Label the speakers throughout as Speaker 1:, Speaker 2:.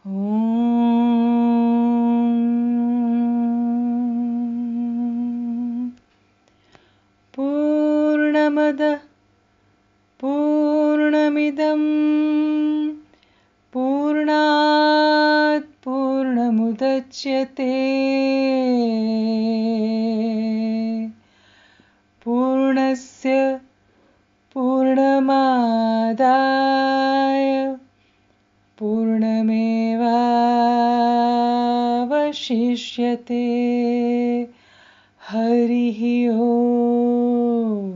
Speaker 1: Om Purnamadah Purnamidam Purnat Purnamudachyate Purnasya Purnamadaya Purnamevavashishyate Harihi Om.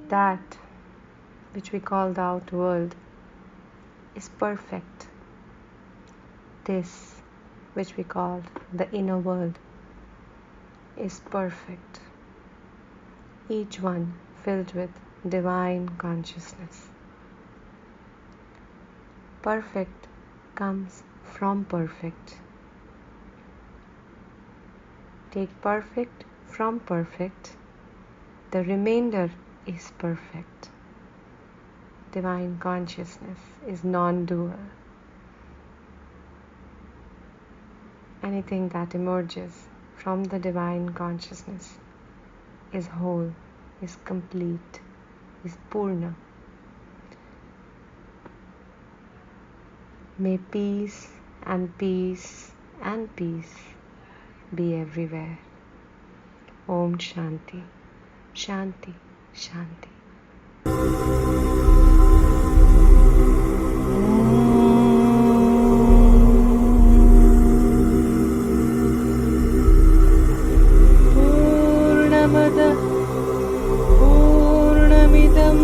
Speaker 2: That which we call the outer world is perfect. This which we call the inner world is perfect. Each one filled with divine consciousness. Perfect comes from perfect. Take perfect from perfect. The remainder is perfect. Divine consciousness is non-dual. Anything that emerges from the divine consciousness is whole, is complete, is Purna. May peace and peace and peace be everywhere. Om Shanti, Shanti, Shanti.
Speaker 1: Purnamadah Purnamidam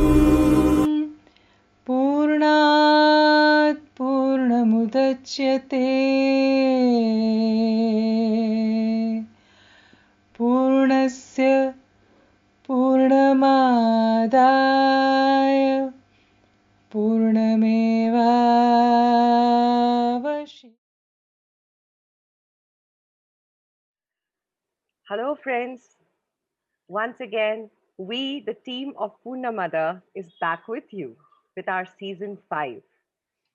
Speaker 1: Purnat Purnamudachyate Purnasya Purnamadaya Purnamevavashishyate.
Speaker 3: Hello, friends. Once again, we, the team of Purnamadah, is back with you with our season 5.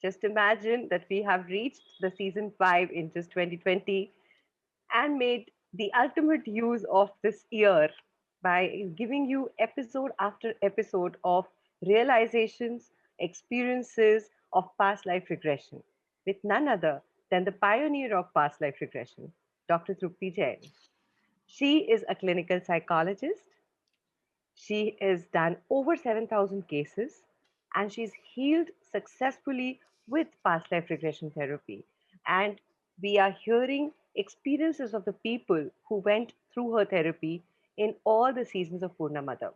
Speaker 3: Just imagine that we have reached the season 5 in just 2020 and made the ultimate use of this year by giving you episode after episode of realizations, experiences of past life regression with none other than the pioneer of past life regression, Dr. Trupti Jayin. She is a clinical psychologist. She has done over 7,000 cases and she's healed successfully with past life regression therapy. And we are hearing experiences of the people who went through her therapy in all the seasons of Purnamadah.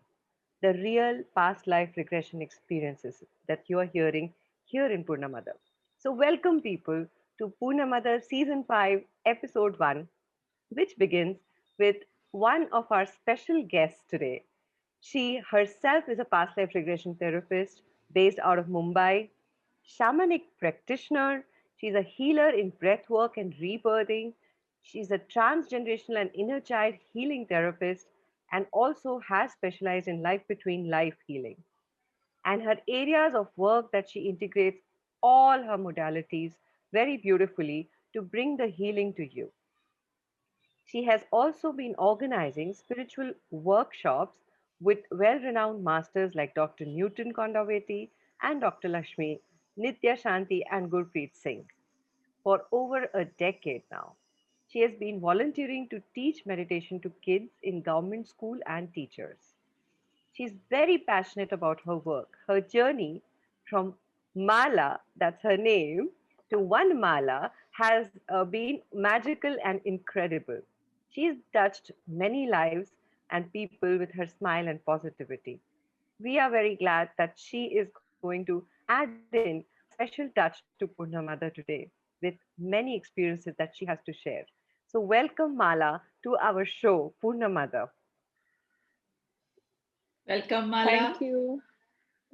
Speaker 3: The real past life regression experiences that you are hearing here in Purnamadah. So, welcome people to Purnamadah Season 5, Episode 1, which begins with one of our special guests today. She herself is a past life regression therapist based out of Mumbai, shamanic practitioner. She's a healer in breath work and rebirthing. She's a transgenerational and inner child healing therapist and also has specialized in life between life healing. And her areas of work that she integrates all her modalities very beautifully to bring the healing to you. She has also been organizing spiritual workshops with well renowned masters like Dr. Newton Kondaweti and Dr. Lakshmi, Nitya Shanti, and Gurpreet Singh for over a decade now. She has been volunteering to teach meditation to kids in government school and teachers. She's very passionate about her work. Her journey from Mala, that's her name, to one Mala has been magical and incredible. She's touched many lives and people with her smile and positivity. We are very glad that she is going to add in a special touch to Purnamada today with many experiences that she has to share. So, welcome Mala to our show, Purnamada.
Speaker 4: Welcome,
Speaker 5: Thank
Speaker 4: Mala.
Speaker 5: you.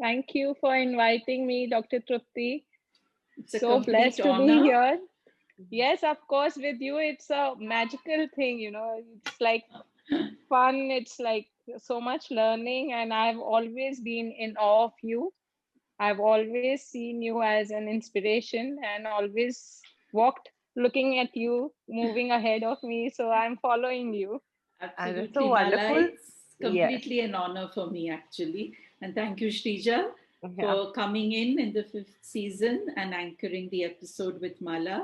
Speaker 5: Thank you for inviting me, Dr. Trupti.
Speaker 4: It's a
Speaker 5: So
Speaker 4: complete
Speaker 5: blessed to be
Speaker 4: honor.
Speaker 5: here. Yes, of course, with you, it's a magical thing, it's like fun, it's like so much learning, and I've always been in awe of you. I've always seen you as an inspiration and always walked looking at you, moving ahead of me. So I'm following you.
Speaker 3: And it's so
Speaker 4: Absolutely, Mala.
Speaker 3: wonderful.
Speaker 4: It's
Speaker 3: Yes.
Speaker 4: completely an honor for me, actually. And thank you, Shrija,
Speaker 3: Yeah.
Speaker 4: for coming in the fifth season and anchoring the episode with Mala.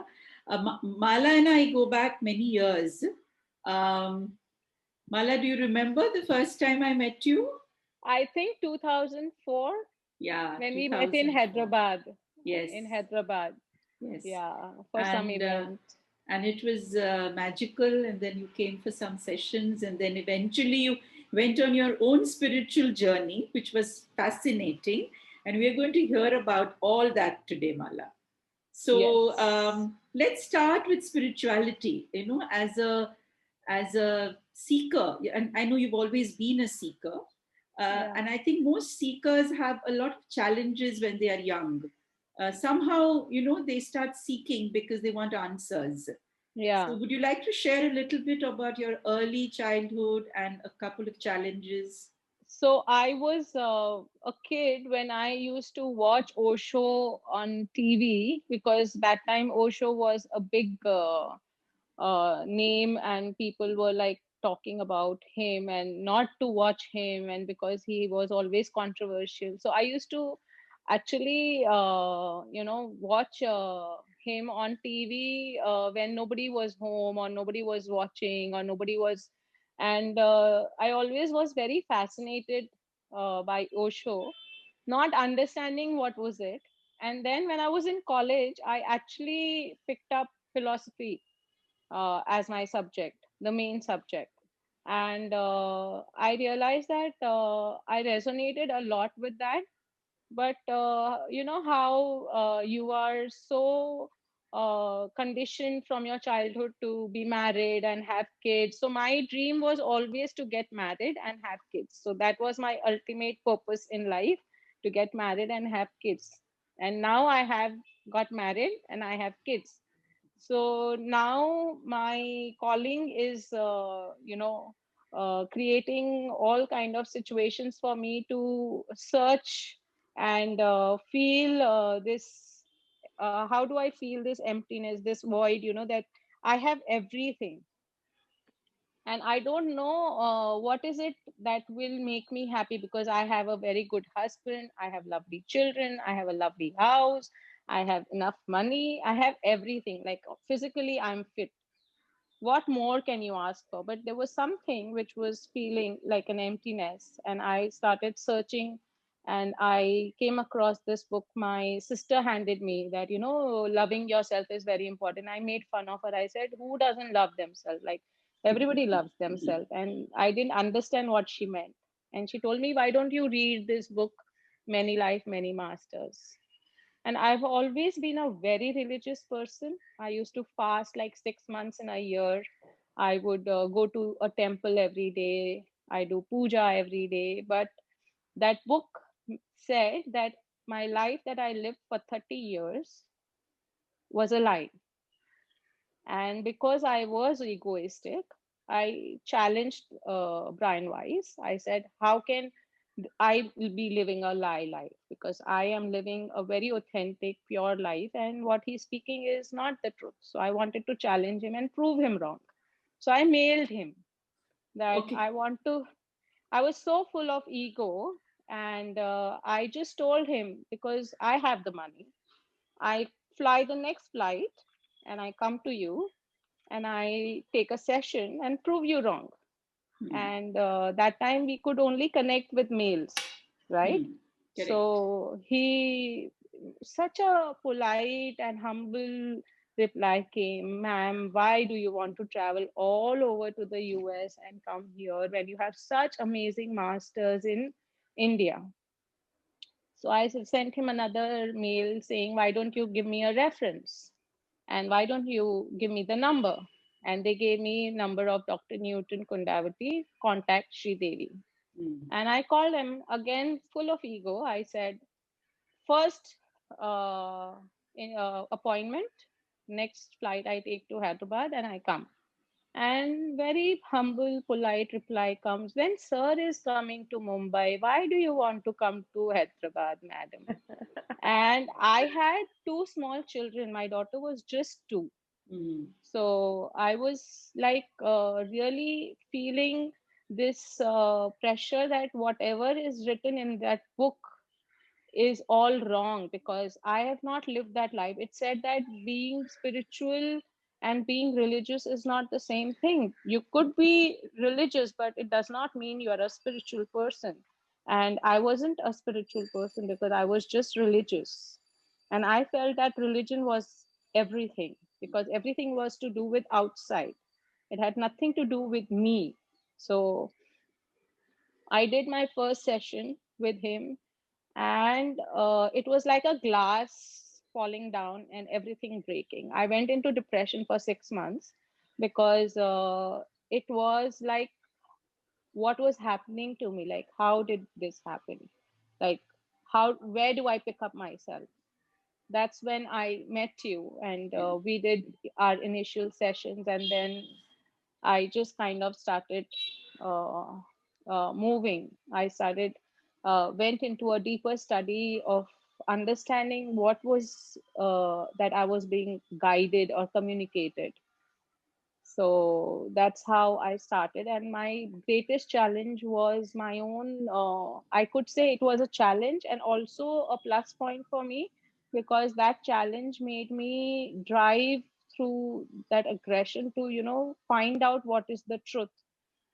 Speaker 4: Mala and I go back many years. Um, Mala, do you remember the first time I met you?
Speaker 5: I think 2004
Speaker 4: Yeah,
Speaker 5: when we met in
Speaker 4: 2004.
Speaker 5: Hyderabad.
Speaker 4: Yes,
Speaker 5: In Hyderabad,
Speaker 4: yes.
Speaker 5: yeah, for some
Speaker 4: And
Speaker 5: event.
Speaker 4: it was magical. And then you came for some sessions, and then eventually you went on your own spiritual journey, which was fascinating. And we are going to hear about all that today, Mala. So
Speaker 5: Yes.
Speaker 4: let's start with spirituality. As a seeker, and I know you've always been a seeker,
Speaker 5: Yeah.
Speaker 4: and I think most seekers have a lot of challenges when they are young. Somehow, they start seeking because they want answers.
Speaker 5: Yeah.
Speaker 4: So, would you like to share a little bit about your early childhood and a couple of challenges?
Speaker 5: So I was a kid when I used to watch Osho on TV because that time Osho was a big name and people were like talking about him and not to watch him and because he was always controversial. So I used to actually, watch him on TV when nobody was home or nobody was watching or nobody was. And I always was very fascinated by Osho, not understanding what was it. And then when I was in college, I actually picked up philosophy as my subject, the main subject. And I realized that I resonated a lot with that. But you know how you are so conditioned from your childhood to be married and have kids. So my dream was always to get married and have kids. So that was my ultimate purpose in life, to get married and have kids. And now I have got married and I have kids. So now my calling is creating all kind of situations for me to search and feel this how do I feel this emptiness, this void, that I have everything and I don't know what is it that will make me happy, because I have a very good husband, I have lovely children, I have a lovely house, I have enough money, I have everything, like physically I'm fit. What more can you ask for? But there was something which was feeling like an emptiness, and I started searching, and I came across this book my sister handed me, that loving yourself is very important. I made fun of her. I said, who doesn't love themselves? Like, everybody loves themselves. And I didn't understand what she meant. And she told me, why don't you read this book, Many Life Many Masters? And I've always been a very religious person. I used to fast like 6 months in a year. I would go to a temple every day. I do puja every day. But that book said that my life that I lived for 30 years was a lie. And because I was egoistic, I challenged Brian Weiss. I said, how can I will be living a lie life? Because I am living a very authentic, pure life, and what he's speaking is not the truth. So I wanted to challenge him and prove him wrong. So I mailed him that
Speaker 4: Okay.
Speaker 5: I want to. I was so full of ego, and I just told him, because I have the money, I fly the next flight and I come to you and I take a session and prove you wrong.
Speaker 4: Hmm.
Speaker 5: And that time we could only connect with mails, right?
Speaker 4: Hmm. Correct.
Speaker 5: So he, such a polite and humble reply came, ma'am, why do you want to travel all over to the US and come here when you have such amazing masters in India? So I sent him another mail saying, why don't you give me a reference? And why don't you give me the number? And they gave me number of Dr. Newton Kundavati, contact Sri Devi.
Speaker 4: Hmm.
Speaker 5: And I called him again, full of ego. I said, first appointment, next flight I take to Hyderabad and I come. And very humble, polite reply comes, when sir is coming to Mumbai, why do you want to come to Hyderabad, madam? And I had two small children. My daughter was just two.
Speaker 4: Mm.
Speaker 5: So I was like really feeling this pressure that whatever is written in that book is all wrong because I have not lived that life. It said that being spiritual and being religious is not the same thing. You could be religious, but it does not mean you are a spiritual person. And I wasn't a spiritual person because I was just religious. And I felt that religion was everything because everything was to do with outside. It had nothing to do with me. So I did my first session with him, and it was like a glass falling down and everything breaking. I went into depression for 6 months because it was like what was happening to me, like how did this happen, like how, where do I pick up myself? That's when I met you, and
Speaker 4: Yeah.
Speaker 5: we did our initial sessions, and then I just kind of started uh, moving. I started, went into a deeper study of understanding what was that I was being guided or communicated. So that's how I started. And my greatest challenge was my own, I could say it was a challenge and also a plus point for me because that challenge made me drive through that aggression to, find out what is the truth,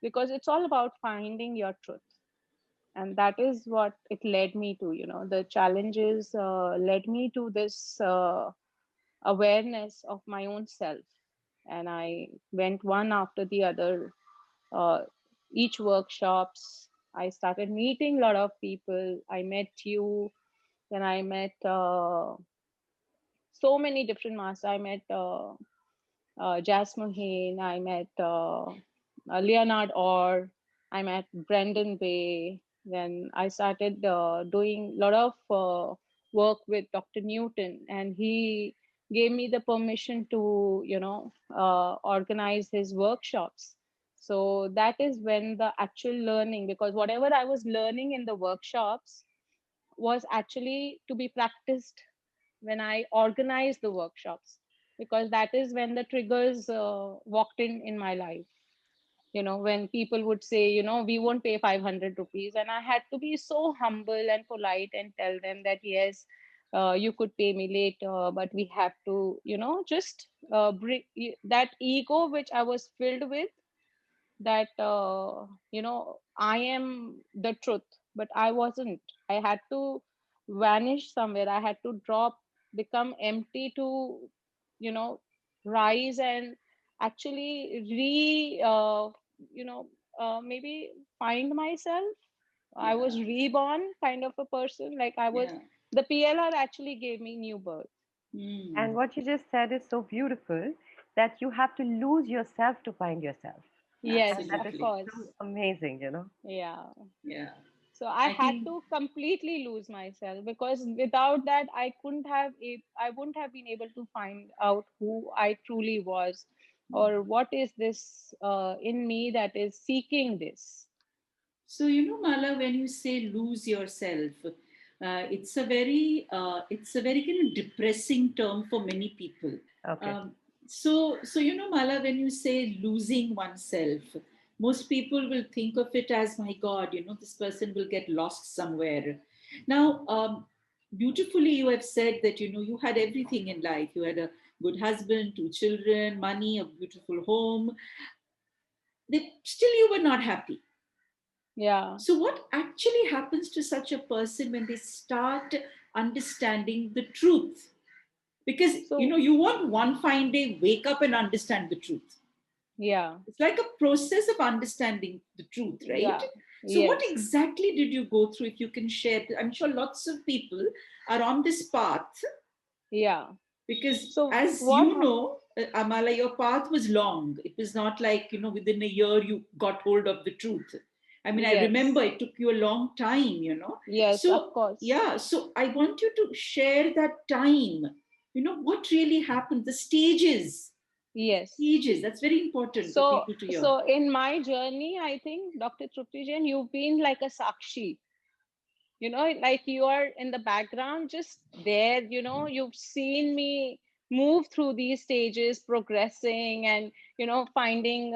Speaker 5: because it's all about finding your truth. And that is what it led me to, the challenges led me to this awareness of my own self. And I went one after the other, uh, each workshops. I started meeting a lot of people. I met you, then I met so many different masters. I met Jasmine Hain, I met Leonard Orr, I met Brendan Bay. Then I started doing a lot of work with Dr. Newton, and he gave me the permission to, organize his workshops. So that is when the actual learning, because whatever I was learning in the workshops was actually to be practiced when I organized the workshops, because that is when the triggers walked in my life. When people would say, we won't pay 500 rupees, and I had to be so humble and polite and tell them that yes, you could pay me later, but we have to, just bring that ego which I was filled with, that I am the truth, but I wasn't. I had to vanish somewhere. I had to drop, become empty to, you know rise and actually you know maybe find myself. I was
Speaker 4: Yeah.
Speaker 5: reborn kind of a person, like I was,
Speaker 4: Yeah.
Speaker 5: the PLR actually gave me new birth.
Speaker 3: And
Speaker 4: Mm.
Speaker 3: what you just said is so beautiful, that you have to lose yourself to find yourself.
Speaker 5: Yes,
Speaker 3: And that
Speaker 5: of
Speaker 3: is
Speaker 4: Absolutely.
Speaker 5: course.
Speaker 3: so amazing, you know.
Speaker 5: Yeah.
Speaker 4: Yeah.
Speaker 5: So I
Speaker 4: I
Speaker 5: had
Speaker 4: think.
Speaker 5: to completely lose myself, because without that I wouldn't have been able to find out who I truly was, or what is this in me that is seeking this.
Speaker 4: So, Mala, when you say lose yourself, it's a very kind of depressing term for many people.
Speaker 3: Okay.
Speaker 4: So, Mala, when you say losing oneself, most people will think of it as, my God, this person will get lost somewhere. Now, beautifully, you have said that, you had everything in life. You had a good husband, two children, money, a beautiful home. Still, you were not happy.
Speaker 5: Yeah.
Speaker 4: So, what actually happens to such a person when they start understanding the truth? Because,
Speaker 5: So
Speaker 4: you won't one fine day wake up and understand the truth.
Speaker 5: yeah.
Speaker 4: It's like a process of understanding the truth, right?
Speaker 5: Yeah.
Speaker 4: So, what
Speaker 5: Yes.
Speaker 4: exactly did you go through? If you can share, I'm sure lots of people are on this path
Speaker 5: Yeah.
Speaker 4: because,
Speaker 5: So
Speaker 4: as you know, Amala, your path was long. It was not like, within a year you got hold of the truth. I mean, I remember
Speaker 5: yes.
Speaker 4: it took you a long time.
Speaker 5: Yes, of
Speaker 4: So,
Speaker 5: course.
Speaker 4: yeah, so I want you to share that time. What really happened, the stages.
Speaker 5: Yes.
Speaker 4: Stages. That's very important for
Speaker 5: So,
Speaker 4: people to hear.
Speaker 5: so in my journey, I think, Dr. Trupti Jain, you've been like a sakshi, like you are in the background, just there, you've seen me move through these stages, progressing, and, finding,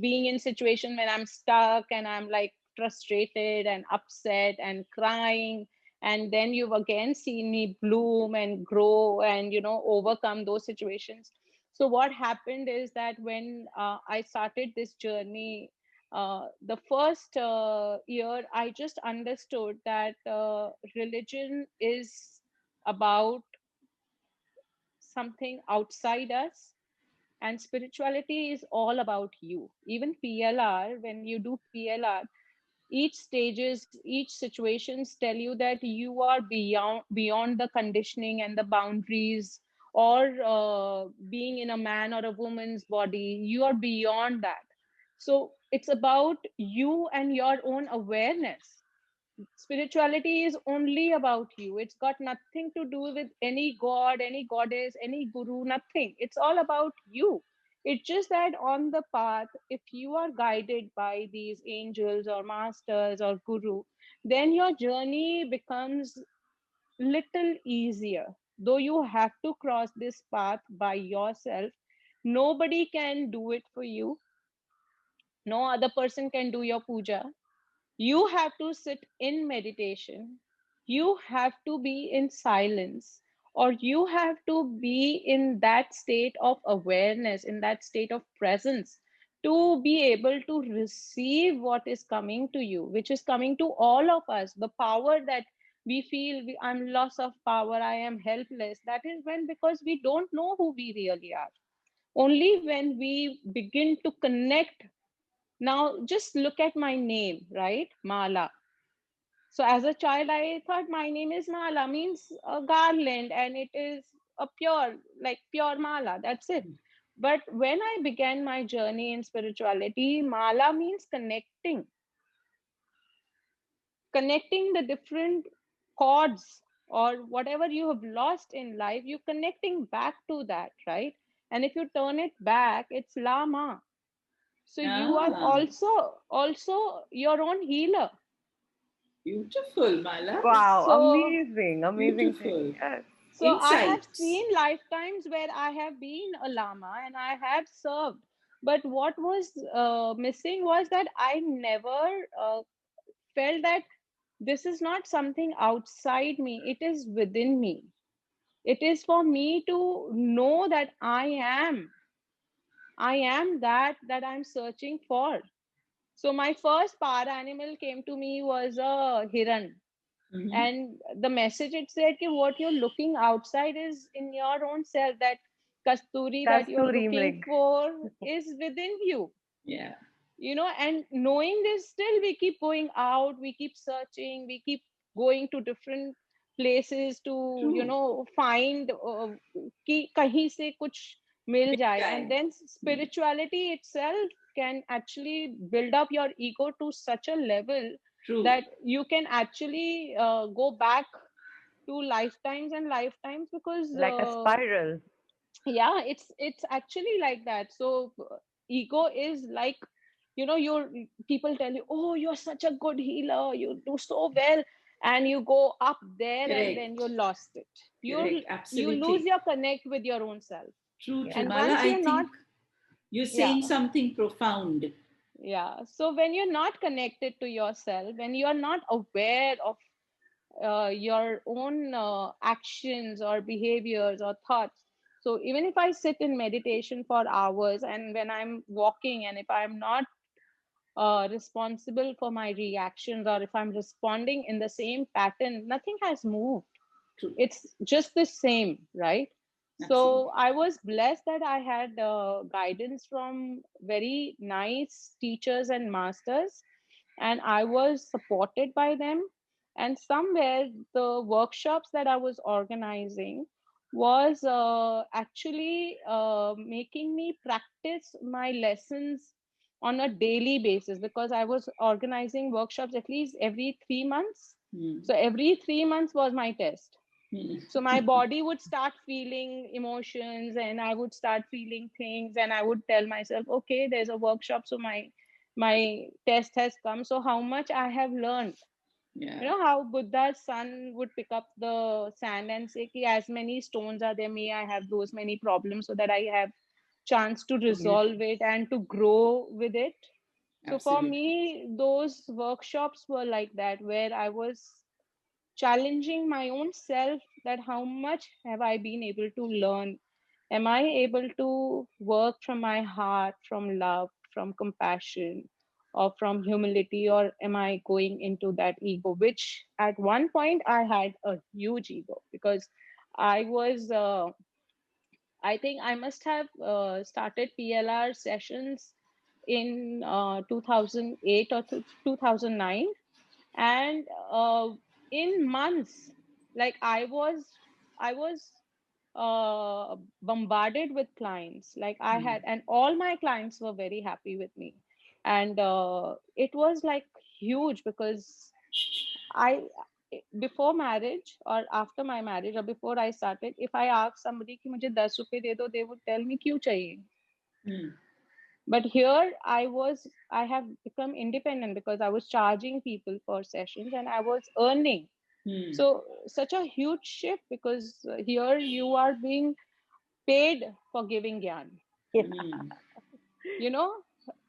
Speaker 5: being in situation when I'm stuck and I'm like frustrated and upset and crying. And then you've again seen me bloom and grow and, overcome those situations. So what happened is that when I started this journey, the first year, I just understood that religion is about something outside us, and spirituality is all about you. Even PLR, when you do PLR, each stages, each situations tell you that you are beyond the conditioning and the boundaries, or being in a man or a woman's body. You are beyond that. So it's about you and your own awareness. Spirituality is only about you. It's got nothing to do with any god, any goddess, any guru, nothing. It's all about you. It's just that on the path, if you are guided by these angels or masters or guru, then your journey becomes little easier. Though you have to cross this path by yourself, nobody can do it for you. No other person can do your puja. You have to sit in meditation. You have to be in silence, or you have to be in that state of awareness, in that state of presence, to be able to receive what is coming to you, which is coming to all of us. The power that we feel, I'm loss of power, I am helpless, that is when, because we don't know who we really are. Only when we begin to connect. Now, just look at my name, right? Mala. So as a child, I thought my name is Mala, means a garland, and it is a pure, like pure Mala. That's it. But when I began my journey in spirituality, Mala means connecting the different chords or whatever you have lost in life, you connecting back to that, right? And if you turn it back, it's Lama. So you are
Speaker 4: Ah,
Speaker 5: also your own healer.
Speaker 4: beautiful, Mala.
Speaker 3: Wow,
Speaker 5: So
Speaker 3: amazing, amazing thing.
Speaker 4: Beautiful.
Speaker 3: Yes.
Speaker 5: So I have
Speaker 4: Insights.
Speaker 5: seen lifetimes where I have been a lama and I have served. But what was missing was that I never felt that this is not something outside me, it is within me. It is for me to know that I am that I'm searching for. So my first power animal came to me was a hiran.
Speaker 4: Mhm.
Speaker 5: And the message, it said that what you're looking outside is in your own self. That kasturi that you're
Speaker 3: Kasturi
Speaker 5: looking
Speaker 3: Mrig.
Speaker 5: for is within you.
Speaker 4: Yeah.
Speaker 5: And knowing this, still we keep going out, we keep searching, we keep going to different places to
Speaker 4: True.
Speaker 5: find कि कहीं से कुछ मिल
Speaker 4: Big
Speaker 5: जाए. And
Speaker 4: time.
Speaker 5: then spirituality itself can actually build up your ego to such a level
Speaker 4: True.
Speaker 5: that you can actually go back to lifetimes and lifetimes, because
Speaker 3: Like a spiral.
Speaker 5: yeah, it's actually like that. So ego is like, your people tell you, oh, you're such a good healer, you do so well, and you go up there and then you
Speaker 4: Correct.
Speaker 5: lost it.
Speaker 4: Correct.
Speaker 5: You lose
Speaker 4: Absolutely.
Speaker 5: your connect with your own self.
Speaker 4: True, true.
Speaker 3: Yeah.
Speaker 5: And
Speaker 4: Mala,
Speaker 5: once
Speaker 4: I
Speaker 5: you're not,
Speaker 4: think you're
Speaker 5: yeah,
Speaker 4: saying something profound.
Speaker 5: yeah, so when you're not connected to yourself, when you're not aware of your own actions or behaviors or thoughts. So even if I sit in meditation for hours, and when I'm walking, and if I'm not responsible for my reactions, or if I'm responding in the same pattern, nothing has moved.
Speaker 4: True.
Speaker 5: It's just the same, right? So
Speaker 4: Absolutely.
Speaker 5: I was blessed that I had guidance from very nice teachers and masters, and I was supported by them. And somewhere the workshops that I was organizing was actually making me practice my lessons on a daily basis, because I was organizing workshops at least every 3 months.
Speaker 4: Hmm.
Speaker 5: So every 3 months was my test. So my body would start feeling emotions, and I would start feeling things, and I would tell myself, okay, there's a workshop, so my test has come. So how much I have learned.
Speaker 4: Yeah.
Speaker 5: You know how Buddha's son would pick up the sand and say, "Ki, as many stones are there, may I have those many problems so that I have chance to resolve it and to grow with it." So for
Speaker 4: Absolutely.
Speaker 5: me, those workshops were like that, where I was challenging my own self, that how much have I been able to learn? Am I able to work from my heart, from love, from compassion, or from humility, or am I going into that ego? Which at one point I had a huge ego, because I was, I think I must have started PLR sessions in 2008 or 2009, and in months, like I was bombarded with clients. Like I had, and all my clients were very happy with me, and it was like huge, because I, before marriage or after my marriage or before I started, if I ask somebody कि मुझे 10 रुपए दे दो, they would tell me क्यों चाहिए. But here I have become independent, because I was charging people for sessions and I was earning. So such a huge shift, because here you are being paid for giving gyan. You know,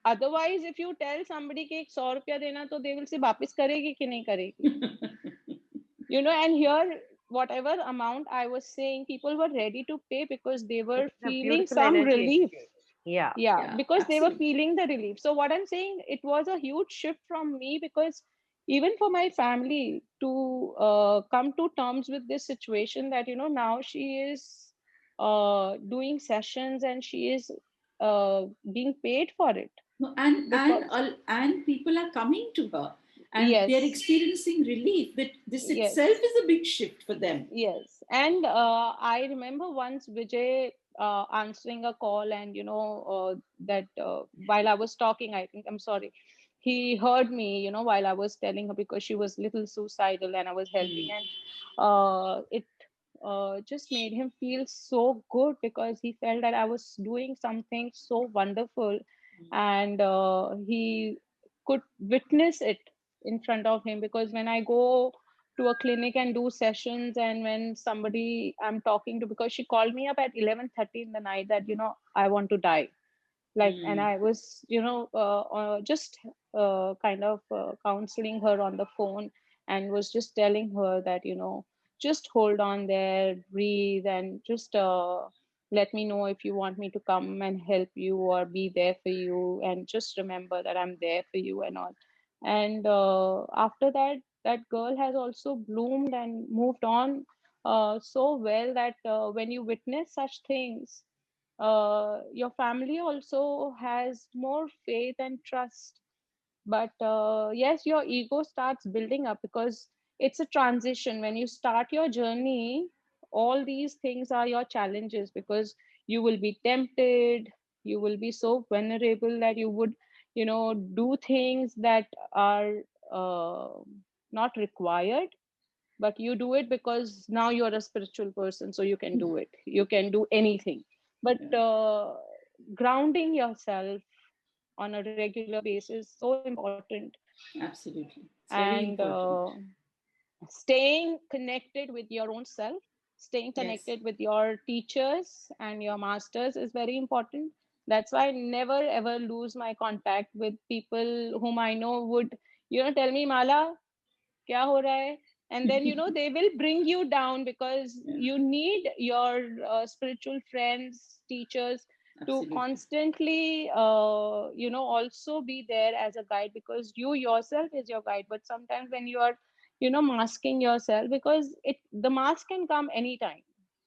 Speaker 5: otherwise if you tell somebody कि 100 रुपया देना, तो they will say वापस करेगी कि नहीं करेगी. You know, and here whatever amount I was saying, people were ready to pay, because they were
Speaker 3: It's a
Speaker 5: feeling
Speaker 3: beautiful
Speaker 5: some
Speaker 3: energy
Speaker 5: relief.
Speaker 3: exchange. Yeah.
Speaker 5: Yeah, because they were
Speaker 4: Absolutely.
Speaker 5: feeling the relief. So what I'm saying, it was a huge shift from me, because even for my family to come to terms with this situation, that now she is doing sessions and she is being paid for it,
Speaker 4: No, and
Speaker 5: because
Speaker 4: and people are coming to her, and they're
Speaker 5: yes,
Speaker 4: experiencing relief. That this itself
Speaker 5: yes,
Speaker 4: is a big shift for them.
Speaker 5: yes. And I remember once Vijay answering a call, and that while I was talking, I think, I'm sorry, he heard me, while I was telling her, because she was little suicidal and I was helping, and it just made him feel so good, because he felt that I was doing something so wonderful, and he could witness it in front of him. Because when I go to a clinic and do sessions, and when somebody I'm talking to, because she called me up at 11:30 in the night, that I want to die, like, and I was just kind of counseling her on the phone, and was just telling her that just hold on there, breathe, and just let me know if you want me to come and help you or be there for you, and just remember that I'm there for you and all. And after that, that girl has also bloomed and moved on so well, that when you witness such things, your family also has more faith and trust. But yes, your ego starts building up, because it's a transition. When you start your journey, all these things are your challenges, because you will be tempted, you will be so vulnerable that you would do things that are uh, not required, but you do it because now you're a spiritual person, so you can do it, you can do anything. But grounding yourself on a regular basis so important.
Speaker 4: Absolutely, it's very
Speaker 5: And
Speaker 4: important.
Speaker 5: staying connected with your own self, staying
Speaker 4: Yes.
Speaker 5: connected with your teachers and your masters is very important. That's why I never ever lose my contact with people whom I know would tell me, Mala, kya ho raha hai? And then they will bring you down, because
Speaker 4: Yeah.
Speaker 5: you need your spiritual friends, teachers, to
Speaker 4: Absolutely.
Speaker 5: constantly also be there as a guide, because you yourself is your guide. But sometimes when you are masking yourself, because the mask can come anytime.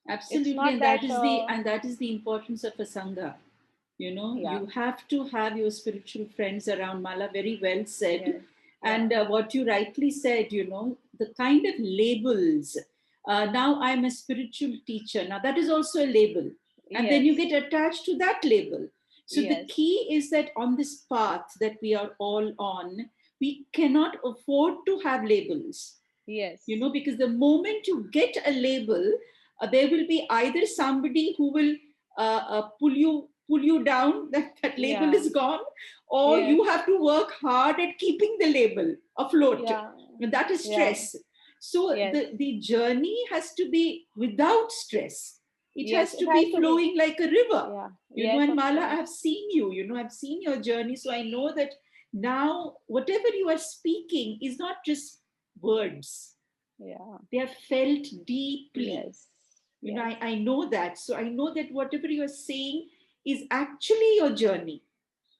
Speaker 5: It's
Speaker 4: Absolutely,
Speaker 5: not
Speaker 4: and
Speaker 5: that
Speaker 4: that is the importance of a sangha. You know,
Speaker 5: yeah,
Speaker 4: you have to have your spiritual friends around. Mala, very well said.
Speaker 5: yes, yeah,
Speaker 4: And what you rightly said, you know, the kind of labels. Now I'm a spiritual teacher. Now that is also a label, and then you
Speaker 5: yes,
Speaker 4: get attached to that label. So the
Speaker 5: yes,
Speaker 4: key is that on this path that we are all on, we cannot afford to have labels.
Speaker 5: Yes.
Speaker 4: You know, because the moment you get a label, there will be either somebody who will pull you down, that label
Speaker 5: Yeah.
Speaker 4: is gone, or
Speaker 5: Yes.
Speaker 4: you have to work hard at keeping the label afloat.
Speaker 5: Yeah.
Speaker 4: And that is
Speaker 5: Yeah.
Speaker 4: stress. So
Speaker 5: Yes.
Speaker 4: the journey has to be without stress. It
Speaker 5: Yes.
Speaker 4: has
Speaker 5: It
Speaker 4: to
Speaker 5: has
Speaker 4: be
Speaker 5: to be.
Speaker 4: flowing like a river.
Speaker 5: Yeah.
Speaker 4: You know,
Speaker 5: Yes,
Speaker 4: and
Speaker 5: of
Speaker 4: Mala,
Speaker 5: course.
Speaker 4: I've seen you, you know, I've seen your journey. So I know that now whatever you are speaking is not just words,
Speaker 5: Yeah.
Speaker 4: they are felt deeply.
Speaker 5: Yes.
Speaker 4: You know,
Speaker 5: Yes.
Speaker 4: I know that. So I know that whatever you are saying is actually your journey.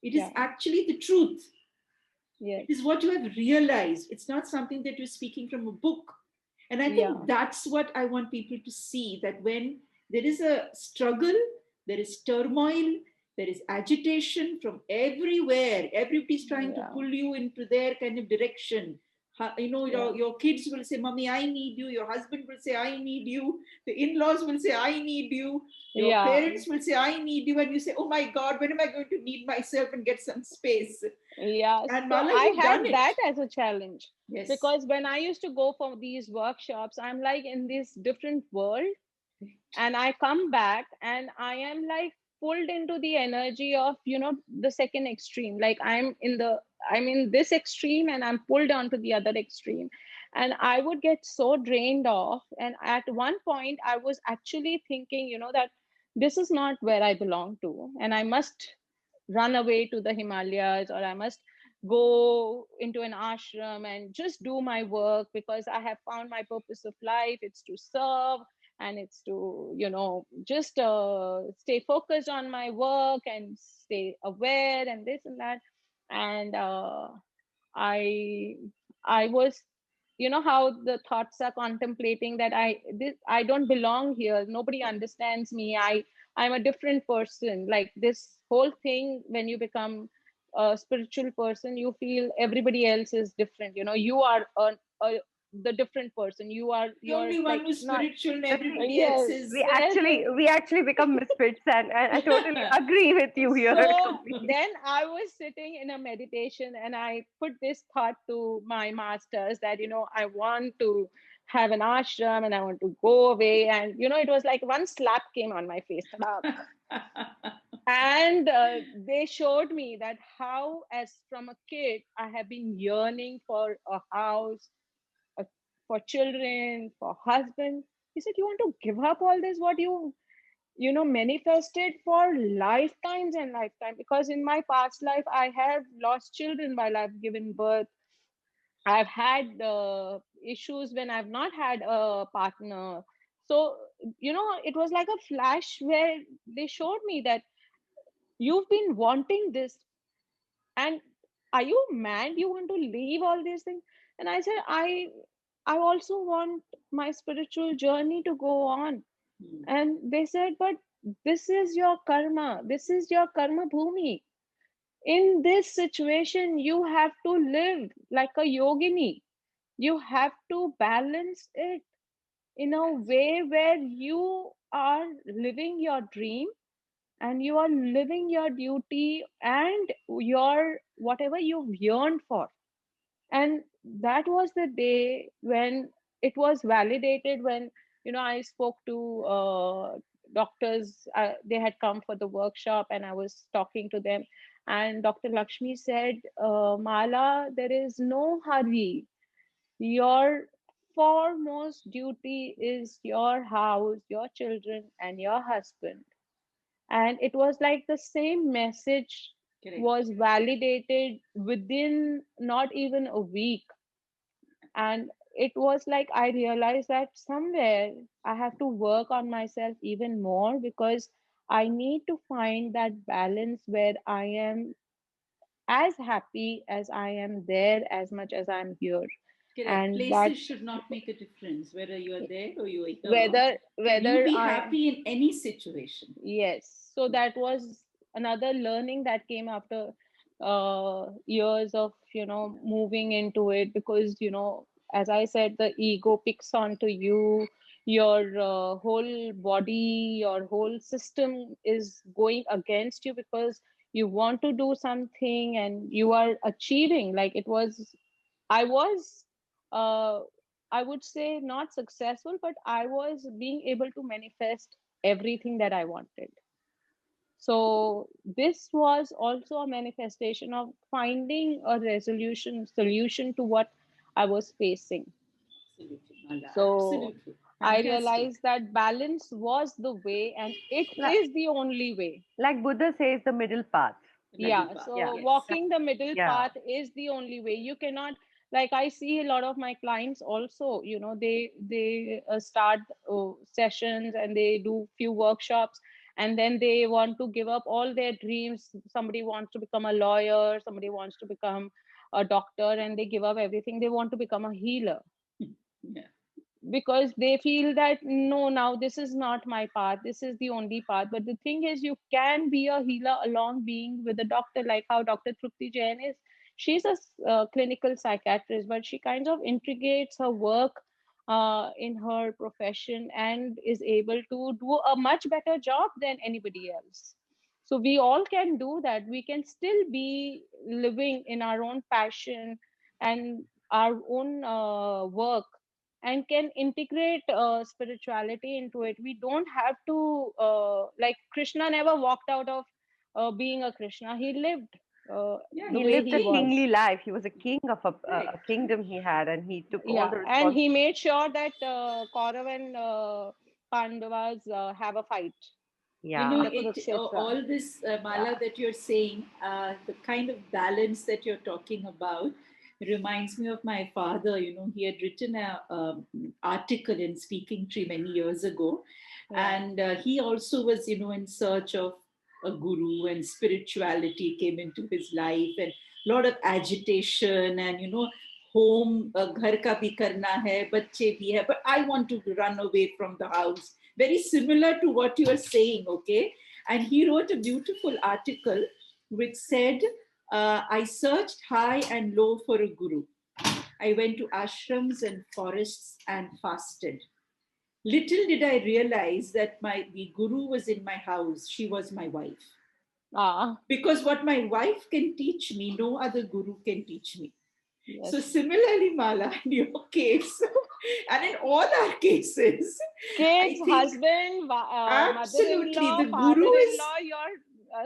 Speaker 4: It is
Speaker 5: Yeah.
Speaker 4: actually the truth.
Speaker 5: Yes.
Speaker 4: It is what you have realized. It's not something that you're speaking from a book. And I
Speaker 5: Yeah.
Speaker 4: think that's what I want people to see, that when there is a struggle, there is turmoil, there is agitation from everywhere. Everybody's trying to
Speaker 5: Yeah.
Speaker 4: pull you into their kind of direction. You know,
Speaker 5: Yeah.
Speaker 4: your kids will say, Mommy, I need you. Your husband will say, I need you. The in laws will say, I need you. Your
Speaker 5: Yeah.
Speaker 4: parents will say, I need you. And you say, oh my God, when am I going to need myself and get some space?
Speaker 5: Yeah.
Speaker 4: And
Speaker 5: So
Speaker 4: Mala,
Speaker 5: I
Speaker 4: you've
Speaker 5: had
Speaker 4: done it.
Speaker 5: that as a challenge,
Speaker 4: Yes.
Speaker 5: because when I used to go for these workshops, I'm like in this different world, and I come back and I am like pulled into the energy of, the second extreme. Like I'm in this extreme and I'm pulled onto the other extreme, and I would get so drained off. And at one point I was actually thinking, that this is not where I belong to, and I must run away to the Himalayas, or I must go into an ashram and just do my work, because I have found my purpose of life. It's to serve, and it's to, just stay focused on my work and stay aware and this and that. And I I was, how the thoughts are contemplating that I don't belong here. Nobody understands me. I'm a different person. Like this whole thing, when you become a spiritual person, you feel everybody else is different. You are the different person.
Speaker 4: The only
Speaker 5: You're
Speaker 4: one
Speaker 5: like
Speaker 4: who's
Speaker 5: not.
Speaker 4: spiritual and
Speaker 3: See,
Speaker 4: everybody else
Speaker 5: Yes,
Speaker 4: is.
Speaker 5: yes.
Speaker 3: we actually become misfits, and I totally agree with you here
Speaker 5: So
Speaker 3: completely.
Speaker 5: then I was sitting in a meditation, and I put this thought to my masters that, I want to have an ashram and I want to go away. And, it was like one slap came on my face. Ta-da. And they showed me that how, as from a kid, I have been yearning for a house, uh, for children, for husband. He said, you want to give up all this, what manifested for lifetimes and lifetime? Because in my past life I have lost children while I've given birth. I've had issues when I've not had a partner. So it was like a flash where they showed me that you've been wanting this, and are you mad? You want to leave all these things? And I said, I also want my spiritual journey to go on. And they said, but this is your karma. This is your karma bhumi. In this situation, you have to live like a yogini. You have to balance it in a way where you are living your dream, and you are living your duty and your whatever you've yearned for. And that was the day when it was validated, when I spoke to doctors. They had come for the workshop and I was talking to them, and Dr. Lakshmi said, Mala, there is no hurry. Your foremost duty is your house, your children, and your husband. And it was like the same message
Speaker 4: Correct.
Speaker 5: was validated within not even a week. And it was like I realized that somewhere I have to work on myself even more, because I need to find that balance where I am as happy as I am there, as much as I'm here.
Speaker 4: Correct.
Speaker 5: And that
Speaker 4: Places should not make a difference whether you are there or you are here.
Speaker 5: whether
Speaker 4: Can you
Speaker 5: whether
Speaker 4: be
Speaker 5: I
Speaker 4: happy in any situation?
Speaker 5: Yes. So that was another learning that came after years of, moving into it, because, as I said, the ego picks onto you, your whole body, your whole system is going against you, because you want to do something and you are achieving. Like I was uh, I would say not successful, but I was being able to manifest everything that I wanted. So this was also a manifestation of finding a solution to what I was facing.
Speaker 4: Absolutely, Mala.
Speaker 5: So
Speaker 4: Absolutely.
Speaker 5: I
Speaker 4: Fantastic.
Speaker 5: realized that balance was the way, and it
Speaker 3: Like,
Speaker 5: is the only way.
Speaker 3: like Buddha says, the middle path.
Speaker 4: The middle
Speaker 5: Yeah,
Speaker 4: path.
Speaker 3: Yeah.
Speaker 5: so
Speaker 4: Yes.
Speaker 5: walking the middle
Speaker 3: Yeah.
Speaker 5: path is the only way. You cannot, like, I see a lot of my clients also, they start sessions and they do few workshops, and then they want to give up all their dreams. Somebody wants to become a lawyer, somebody wants to become a doctor, and they give up everything. They want to become a healer
Speaker 4: Yeah.
Speaker 5: because they feel that no, now this is not my path, this is the only path. But the thing is, you can be a healer along being with a doctor, like how Dr. Trupti Jayin is. She's a clinical psychiatrist, but she kind of integrates her work in her profession and is able to do a much better job than anybody else. So we all can do that. We can still be living in our own passion and our own work, and can integrate spirituality into it. We don't have to, like Krishna never walked out of being a Krishna. He lived
Speaker 4: Yeah,
Speaker 5: the
Speaker 3: He
Speaker 4: he was
Speaker 5: way
Speaker 4: a
Speaker 3: lived a
Speaker 5: he
Speaker 4: king.
Speaker 5: was.
Speaker 3: kingly life. He was a king of a
Speaker 4: Correct.
Speaker 3: kingdom he had, and he took all
Speaker 5: Yeah,
Speaker 3: the
Speaker 5: and he
Speaker 3: responsibility.
Speaker 5: made sure that Kaurav and Pandavas have a fight
Speaker 4: You
Speaker 3: Yeah.
Speaker 4: know,
Speaker 5: in the
Speaker 4: it
Speaker 5: Kurukshetra.
Speaker 4: all this,
Speaker 5: Yeah.
Speaker 4: Mala, that you're saying, the kind of balance that you're talking about reminds me of my father. You know, he had written a article in Speaking Tree many years ago,
Speaker 5: Yeah.
Speaker 4: and he also was, you know, in search of a guru, and spirituality came into his life, and a lot of agitation, and you know, home, घर का भी करना है, बच्चे भी है, but I want to run away from the house. Very similar to what you are saying, okay? And he wrote a beautiful article which said, I searched high and low for a guru. I went to ashrams and forests and fasted. Little did I realize that the guru was in my house. She was my wife.
Speaker 5: Ah,
Speaker 4: Because what my wife can teach me, no other guru can teach me.
Speaker 5: yes.
Speaker 4: So similarly, Mala, in your case, and in all our cases, I
Speaker 5: Kids,
Speaker 4: think
Speaker 5: husband,
Speaker 4: absolutely
Speaker 5: mother-in-law,
Speaker 4: the guru is,
Speaker 5: father-in-law, your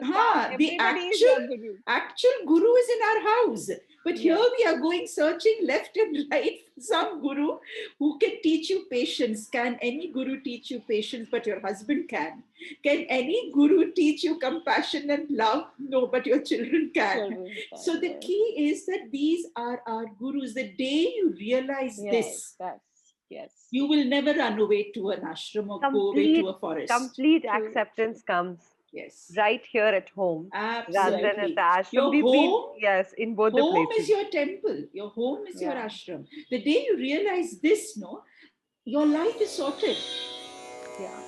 Speaker 5: staff,
Speaker 4: the
Speaker 5: everybody is your guru.
Speaker 4: actual guru is in our house. But here
Speaker 5: Yes.
Speaker 4: we are going searching left and right for some guru who can teach you patience. Can any guru teach you patience? But your husband can. Can any guru teach you compassion and love? No, but your children can.
Speaker 5: Children
Speaker 4: So
Speaker 5: can,
Speaker 4: the
Speaker 5: yes.
Speaker 4: key is that these are our gurus. The day you realize
Speaker 5: Yes,
Speaker 4: this,
Speaker 5: yes.
Speaker 4: you will never run away to an ashram or go away to
Speaker 3: Complete
Speaker 4: a forest.
Speaker 3: complete
Speaker 5: True,
Speaker 3: acceptance
Speaker 5: true.
Speaker 3: comes
Speaker 4: Yes,
Speaker 3: right here at home rather
Speaker 5: Yes,
Speaker 3: than at the
Speaker 4: absolutely.
Speaker 3: ashram.
Speaker 4: Your
Speaker 3: We
Speaker 4: home,
Speaker 3: yes, in both the
Speaker 4: home is
Speaker 3: places.
Speaker 4: your temple. Your home is your
Speaker 5: yeah.
Speaker 4: ashram. The day you realize this, no, your life is sorted.
Speaker 5: Yeah.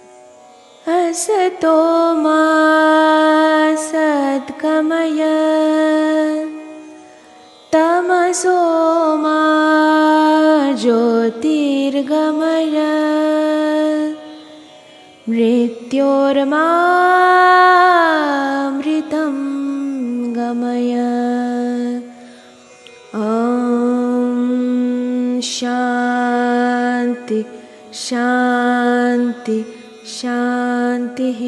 Speaker 2: असतो मा सद्गमय तमसो मा ज्योतिर्गमय मृत्योर्मामृतं गमय ॐ शान्ति शान्ति शान्तिः